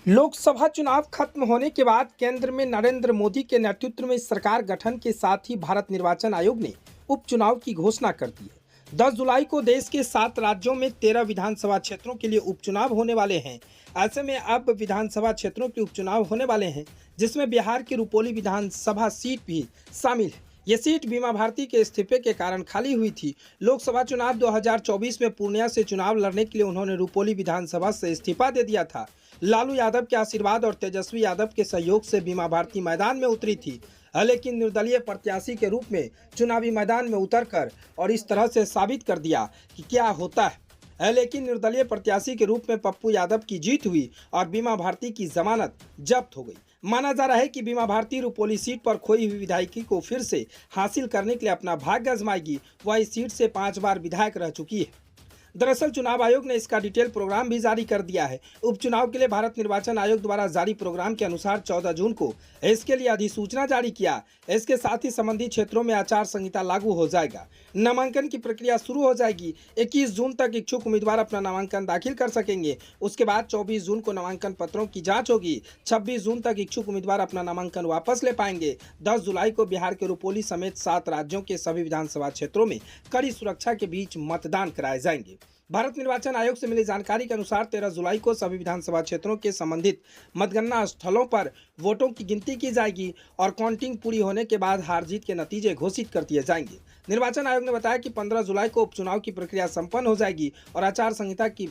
लोकसभा चुनाव खत्म होने के बाद केंद्र में नरेंद्र मोदी के नेतृत्व में सरकार गठन के साथ ही भारत निर्वाचन आयोग ने उपचुनाव की घोषणा कर दी है। 10 जुलाई को देश के 7 राज्यों में 13 विधानसभा क्षेत्रों के लिए उपचुनाव होने वाले हैं। ऐसे में अब विधानसभा क्षेत्रों के उपचुनाव होने वाले हैं, जिसमें बिहार की रुपौली विधानसभा सीट भी शामिल है। ये सीट बीमा भारती के इस्तीफे के कारण खाली हुई थी। लोकसभा चुनाव 2024 में पूर्णिया से चुनाव लड़ने के लिए उन्होंने रुपौली विधानसभा से इस्तीफा दे दिया था। लालू यादव के आशीर्वाद और तेजस्वी यादव के सहयोग से बीमा भारती मैदान में उतरी थी, लेकिन निर्दलीय प्रत्याशी के रूप में चुनावी मैदान में उतरकर और इस तरह से साबित कर दिया कि क्या होता है। लेकिन निर्दलीय प्रत्याशी के रूप में पप्पू यादव की जीत हुई और बीमा भारती की जमानत जब्त हो गई। माना जा रहा है कि बीमा भारती रुपौली सीट पर खोई हुई विधायकी को फिर से हासिल करने के लिए अपना भाग्य आजमाएगी। वह इस सीट से 5 बार विधायक रह चुकी है। दरअसल चुनाव आयोग ने इसका डिटेल प्रोग्राम भी जारी कर दिया है। उपचुनाव के लिए भारत निर्वाचन आयोग द्वारा जारी प्रोग्राम के अनुसार 14 जून को इसके लिए अधिसूचना जारी किया। इसके साथ ही संबंधित क्षेत्रों में आचार संहिता लागू हो जाएगा। नामांकन की प्रक्रिया शुरू हो जाएगी। 21 जून तक इच्छुक उम्मीदवार अपना नामांकन दाखिल कर सकेंगे। उसके बाद 24 जून को नामांकन पत्रों की जाँच होगी। 26 जून तक इच्छुक उम्मीदवार अपना नामांकन वापस ले पाएंगे। 10 जुलाई को बिहार के रुपौली समेत 7 राज्यों के सभी विधानसभा क्षेत्रों में कड़ी सुरक्षा के बीच मतदान कराए जाएंगे। भारत निर्वाचन आयोग से मिली जानकारी के अनुसार 13 जुलाई को सभी विधानसभा क्षेत्रों के संबंधित मतगणना स्थलों पर वोटों की गिनती की जाएगी और काउंटिंग पूरी होने के बाद हार जीत के नतीजे घोषित कर दिए जाएंगे। निर्वाचन आयोग ने बताया कि 15 जुलाई को उपचुनाव की प्रक्रिया संपन्न हो जाएगी और आचार संहिता की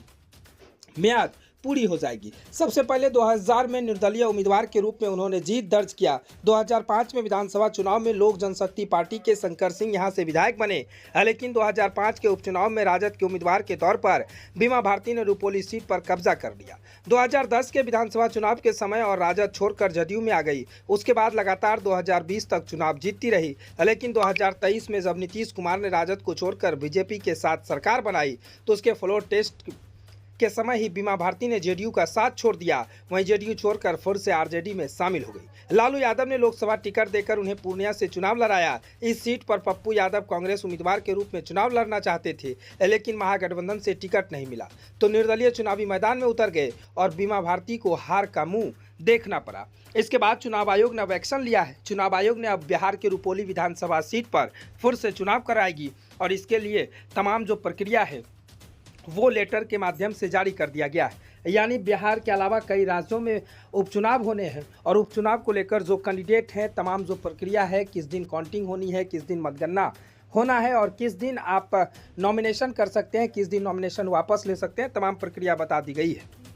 म्याद पूरी हो जाएगी। सबसे पहले 2000 में निर्दलीय उम्मीदवार के रूप में उन्होंने जीत दर्ज किया। 2005 में विधानसभा चुनाव में लोक जनशक्ति पार्टी के शंकर सिंह यहां से विधायक बने, लेकिन 2005 के उपचुनाव में राजद के उम्मीदवार के तौर पर बीमा भारती ने रुपौली सीट पर कब्जा कर लिया। 2010 के विधानसभा चुनाव के समय और राजद छोड़कर जदयू में आ गई। उसके बाद लगातार 2020 तक चुनाव जीतती रही, लेकिन 2023 में जब नीतीश कुमार ने राजद को छोड़कर बीजेपी के साथ सरकार बनाई तो उसके फ्लोर टेस्ट के समय ही बीमा भारती ने जेडीयू का साथ छोड़ दिया। वहीं जेडीयू छोड़कर फिर से आरजेडी में शामिल हो गई। लालू यादव ने लोकसभा टिकट देकर उन्हें पूर्णिया से चुनाव लड़ाया। इस सीट पर पप्पू यादव कांग्रेस उम्मीदवार के रूप में चुनाव लड़ना चाहते थे, लेकिन महागठबंधन से टिकट नहीं मिला तो निर्दलीय चुनावी मैदान में उतर गए और बीमा भारती को हार का मुंह देखना पड़ा। इसके बाद चुनाव आयोग ने अब एक्शन लिया है। चुनाव आयोग ने अब बिहार के रुपौली विधानसभा सीट पर फिर से चुनाव कराएगी और इसके लिए तमाम जो प्रक्रिया है वो लेटर के माध्यम से जारी कर दिया गया है। यानी बिहार के अलावा कई राज्यों में उपचुनाव होने हैं और उपचुनाव को लेकर जो कैंडिडेट हैं, तमाम जो प्रक्रिया है, किस दिन काउंटिंग होनी है, किस दिन मतगणना होना है और किस दिन आप नॉमिनेशन कर सकते हैं, किस दिन नॉमिनेशन वापस ले सकते हैं, तमाम प्रक्रिया बता दी गई है।